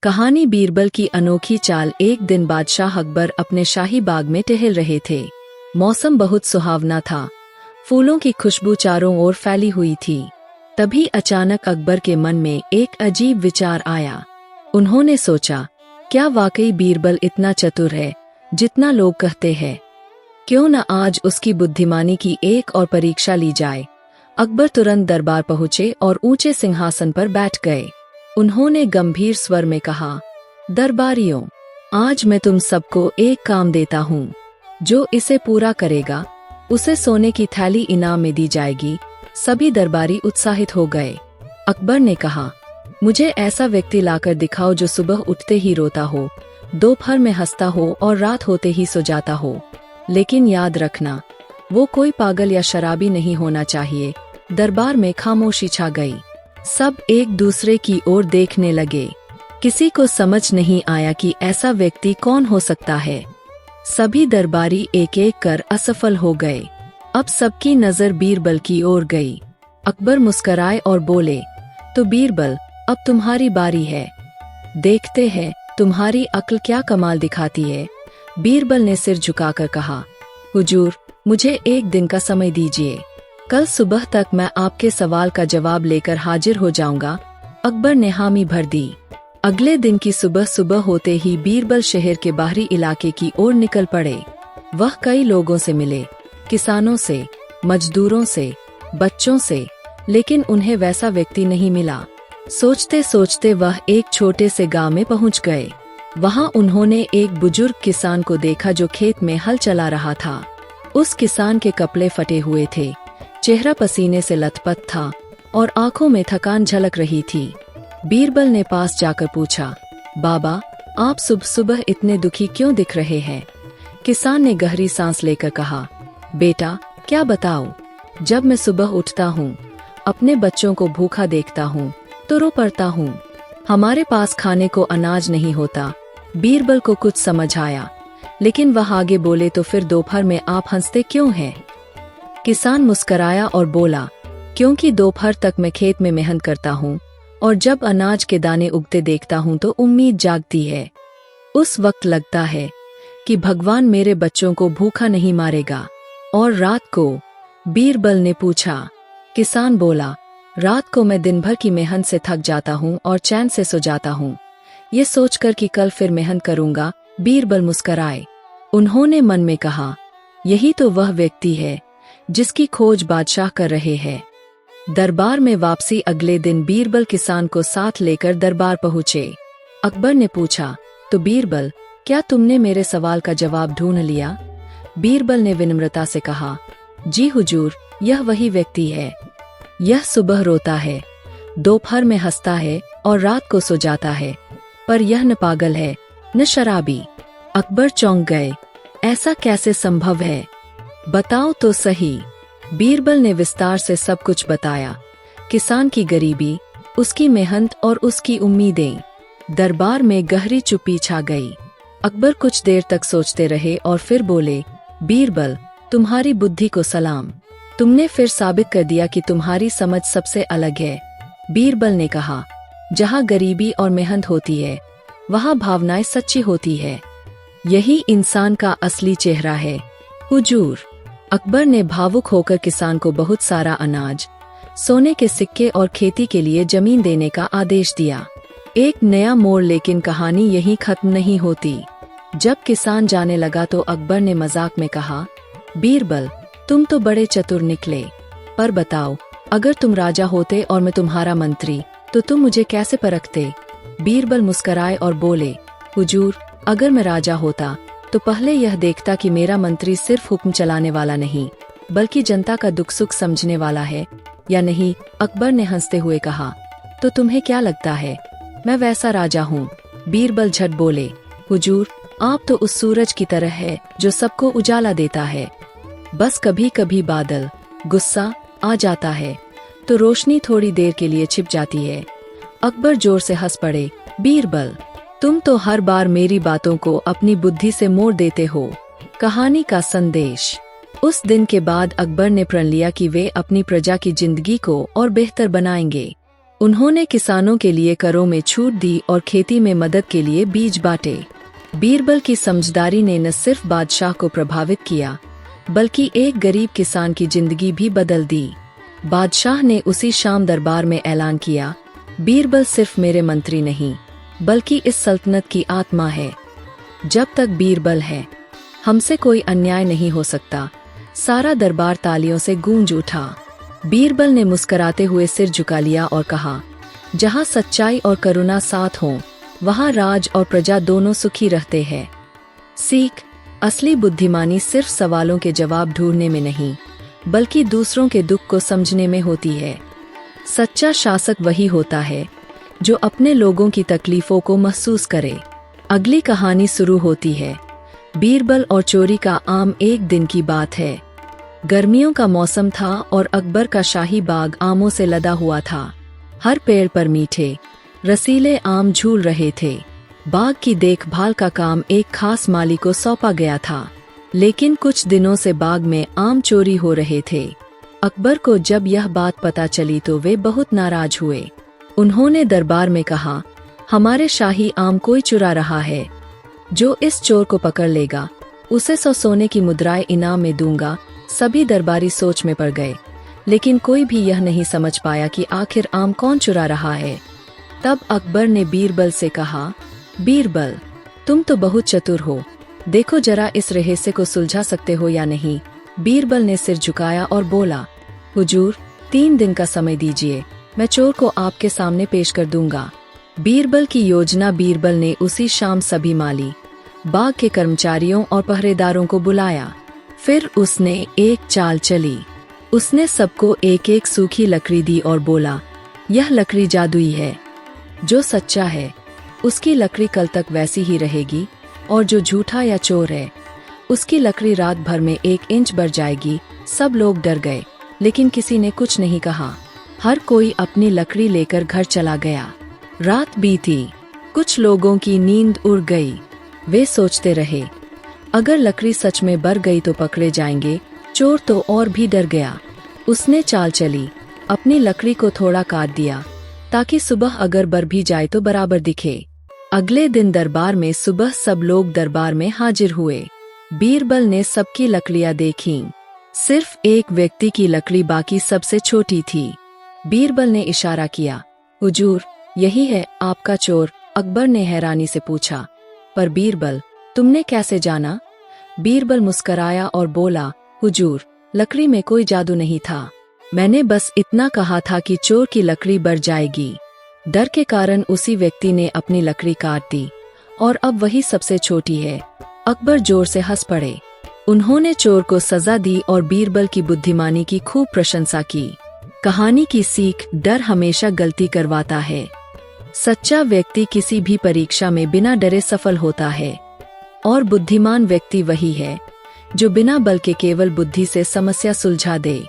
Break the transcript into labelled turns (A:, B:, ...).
A: कहानी बीरबल की अनोखी चाल। एक दिन बादशाह अकबर अपने शाही बाग में टहल रहे थे। मौसम बहुत सुहावना था, फूलों की खुशबू चारों ओर फैली हुई थी। तभी अचानक अकबर के मन में एक अजीब विचार आया। उन्होंने सोचा, क्या वाकई बीरबल इतना चतुर है जितना लोग कहते हैं? क्यों न आज उसकी बुद्धिमानी की एक और परीक्षा ली जाए। अकबर तुरंत दरबार पहुंचे और ऊंचे सिंहासन पर बैठ गए। उन्होंने गंभीर स्वर में कहा, दरबारियों, आज मैं तुम सबको एक काम देता हूँ। जो इसे पूरा करेगा उसे सोने की थैली इनाम में दी जाएगी। सभी दरबारी उत्साहित हो गए। अकबर ने कहा, मुझे ऐसा व्यक्ति लाकर दिखाओ जो सुबह उठते ही रोता हो, दोपहर में हंसता हो और रात होते ही सो जाता हो। लेकिन याद रखना, वो कोई पागल या शराबी नहीं होना चाहिए। दरबार में खामोशी छा गई। सब एक दूसरे की ओर देखने लगे। किसी को समझ नहीं आया कि ऐसा व्यक्ति कौन हो सकता है। सभी दरबारी एक एक कर असफल हो गए। अब सबकी नजर बीरबल की ओर गई। अकबर मुस्कराए और बोले, तो बीरबल, अब तुम्हारी बारी है। देखते हैं तुम्हारी अक्ल क्या कमाल दिखाती है। बीरबल ने सिर झुकाकर कहा, हुजूर, मुझे एक दिन का समय दीजिए। कल सुबह तक मैं आपके सवाल का जवाब लेकर हाजिर हो जाऊंगा। अकबर ने हामी भर दी। अगले दिन की सुबह सुबह होते ही बीरबल शहर के बाहरी इलाके की ओर निकल पड़े। वह कई लोगों से मिले, किसानों से, मजदूरों से, बच्चों से, लेकिन उन्हें वैसा व्यक्ति नहीं मिला। सोचते सोचते वह एक छोटे से गांव में पहुंच गए। वहां उन्होंने एक बुजुर्ग किसान को देखा जो खेत में हल चला रहा था। उस किसान के कपड़े फटे हुए थे, चेहरा पसीने से लथपथ था और आंखों में थकान झलक रही थी। बीरबल ने पास जाकर पूछा, बाबा, आप सुबह सुबह इतने दुखी क्यों दिख रहे हैं? किसान ने गहरी सांस लेकर कहा, बेटा, क्या बताओ, जब मैं सुबह उठता हूँ, अपने बच्चों को भूखा देखता हूँ तो रो पड़ता हूँ। हमारे पास खाने को अनाज नहीं होता। बीरबल को कुछ समझ आया, लेकिन वह आगे बोले, तो फिर दोपहर में आप हंसते क्यों हैं? किसान मुस्कराया और बोला, क्योंकि दोपहर तक मैं खेत में मेहनत करता हूँ और जब अनाज के दाने उगते देखता हूँ तो उम्मीद जागती है। उस वक्त लगता है कि भगवान मेरे बच्चों को भूखा नहीं मारेगा। और रात को? बीरबल ने पूछा। किसान बोला, रात को मैं दिन भर की मेहनत से थक जाता हूँ और चैन से सो जाता हूँ, ये सोचकर कि कल फिर मेहनत करूँगा। बीरबल मुस्कराए। उन्होंने मन में कहा, यही तो वह व्यक्ति है जिसकी खोज बादशाह कर रहे हैं। दरबार में वापसी अगले दिन बीरबल किसान को साथ लेकर दरबार पहुंचे। अकबर ने पूछा, तो बीरबल, क्या तुमने मेरे सवाल का जवाब ढूंढ लिया? बीरबल ने विनम्रता से कहा, जी हुजूर, यह वही व्यक्ति है। यह सुबह रोता है, दोपहर में हंसता है और रात को सो जाता है, पर यह न पागल है न शराबी। अकबर चौंक गए। ऐसा कैसे संभव है? बताओ तो सही। बीरबल ने विस्तार से सब कुछ बताया, किसान की गरीबी, उसकी मेहनत और उसकी उम्मीदें। दरबार में गहरी चुप्पी छा गई। अकबर कुछ देर तक सोचते रहे और फिर बोले, बीरबल, तुम्हारी बुद्धि को सलाम। तुमने फिर साबित कर दिया कि तुम्हारी समझ सबसे अलग है। बीरबल ने कहा, जहाँ गरीबी और मेहनत होती है वहाँ भावनाएं सच्ची होती है। यही इंसान का असली चेहरा है। हुजूर, अकबर ने भावुक होकर किसान को बहुत सारा अनाज, सोने के सिक्के और खेती के लिए जमीन देने का आदेश दिया। एक नया मोड़। लेकिन कहानी यहीं खत्म नहीं होती। जब किसान जाने लगा तो अकबर ने मजाक में कहा, बीरबल, तुम तो बड़े चतुर निकले, पर बताओ, अगर तुम राजा होते और मैं तुम्हारा मंत्री तो तुम मुझे कैसे परखते? बीरबल मुस्कराए और बोले, हुजूर, अगर मैं राजा होता तो पहले यह देखता कि मेरा मंत्री सिर्फ हुक्म चलाने वाला नहीं बल्कि जनता का दुख सुख समझने वाला है या नहीं। अकबर ने हंसते हुए कहा, तो तुम्हें क्या लगता है मैं वैसा राजा हूँ? बीरबल झट बोले, हुजूर, आप तो उस सूरज की तरह है जो सबको उजाला देता है। बस कभी कभी बादल, गुस्सा आ जाता है तो रोशनी थोड़ी देर के लिए छिप जाती है। अकबर जोर से हंस पड़े। बीरबल, तुम तो हर बार मेरी बातों को अपनी बुद्धि से मोड़ देते हो। कहानी का संदेश। उस दिन के बाद अकबर ने प्रण लिया कि वे अपनी प्रजा की जिंदगी को और बेहतर बनाएंगे। उन्होंने किसानों के लिए करों में छूट दी और खेती में मदद के लिए बीज बांटे। बीरबल की समझदारी ने न सिर्फ बादशाह को प्रभावित किया, बल्कि एक गरीब किसान की जिंदगी भी बदल दी। बादशाह ने उसी शाम दरबार में ऐलान किया, बीरबल सिर्फ मेरे मंत्री नहीं, बल्कि इस सल्तनत की आत्मा है। जब तक बीरबल है, हमसे कोई अन्याय नहीं हो सकता। सारा दरबार तालियों से गूंज उठा। बीरबल ने मुस्कुराते हुए सिर झुका लिया और कहा, जहाँ सच्चाई और करुणा साथ हों, वहाँ राज और प्रजा दोनों सुखी रहते हैं। सीख: असली बुद्धिमानी सिर्फ सवालों के जवाब ढूंढने में नहीं, बल्कि दूसरों के दुख को समझने में होती है। सच्चा शासक वही होता है जो अपने लोगों की तकलीफों को महसूस करे। अगली कहानी शुरू होती है। बीरबल और चोरी का आम। एक दिन की बात है। गर्मियों का मौसम था और अकबर का शाही बाग आमों से लदा हुआ था। हर पेड़ पर मीठे, रसीले आम झूल रहे थे। बाग की देखभाल का काम एक खास माली को सौंपा गया था, लेकिन कुछ दिनों से बाग में आम चोरी हो रहे थे। अकबर को जब यह बात पता चली तो वे बहुत नाराज हुए। उन्होंने दरबार में कहा, हमारे शाही आम कोई चुरा रहा है। जो इस चोर को पकड़ लेगा, उसे 100 सोने की मुद्राएं इनाम में दूंगा। सभी दरबारी सोच में पड़ गए, लेकिन कोई भी यह नहीं समझ पाया कि आखिर आम कौन चुरा रहा है। तब अकबर ने बीरबल से कहा, बीरबल, तुम तो बहुत चतुर हो, देखो जरा इस रहस्य को सुलझा सकते हो या नहीं। बीरबल ने सिर झुकाया और बोला, हुजूर, 3 दिन का समय दीजिए, मैं चोर को आपके सामने पेश कर दूंगा। बीरबल की योजना। बीरबल ने उसी शाम सभी माली, बाग के कर्मचारियों और पहरेदारों को बुलाया। फिर उसने एक चाल चली। उसने सबको एक एक सूखी लकड़ी दी और बोला, यह लकड़ी जादुई है। जो सच्चा है, उसकी लकड़ी कल तक वैसी ही रहेगी, और जो झूठा या चोर है, उसकी लकड़ी रात भर में 1 इंच बढ़ जाएगी। सब लोग डर गए, लेकिन किसी ने कुछ नहीं कहा। हर कोई अपनी लकड़ी लेकर घर चला गया। रात बीती, कुछ लोगों की नींद उड़ गई। वे सोचते रहे, अगर लकड़ी सच में बढ़ गई तो पकड़े जाएंगे। चोर तो और भी डर गया। उसने चाल चली, अपनी लकड़ी को थोड़ा काट दिया, ताकि सुबह अगर बढ़ भी जाए तो बराबर दिखे। अगले दिन दरबार में सुबह सब लोग दरबार में हाजिर हुए। बीरबल ने सबकी लकड़ियां देखीं। सिर्फ एक व्यक्ति की लकड़ी बाकी सबसे छोटी थी। बीरबल ने इशारा किया, हुजूर, यही है आपका चोर। अकबर ने हैरानी से पूछा, पर बीरबल, तुमने कैसे जाना? बीरबल मुस्कराया और बोला, हुजूर, लकड़ी में कोई जादू नहीं था। मैंने बस इतना कहा था कि चोर की लकड़ी बढ़ जाएगी। डर के कारण उसी व्यक्ति ने अपनी लकड़ी काट दी, और अब वही सबसे छोटी है। अकबर जोर से हंस पड़े। उन्होंने चोर को सजा दी और बीरबल की बुद्धिमानी की खूब प्रशंसा की। कहानी की सीख: डर हमेशा गलती करवाता है। सच्चा व्यक्ति किसी भी परीक्षा में बिना डरे सफल होता है, और बुद्धिमान व्यक्ति वही है जो बिना बल के केवल बुद्धि से समस्या सुलझा दे।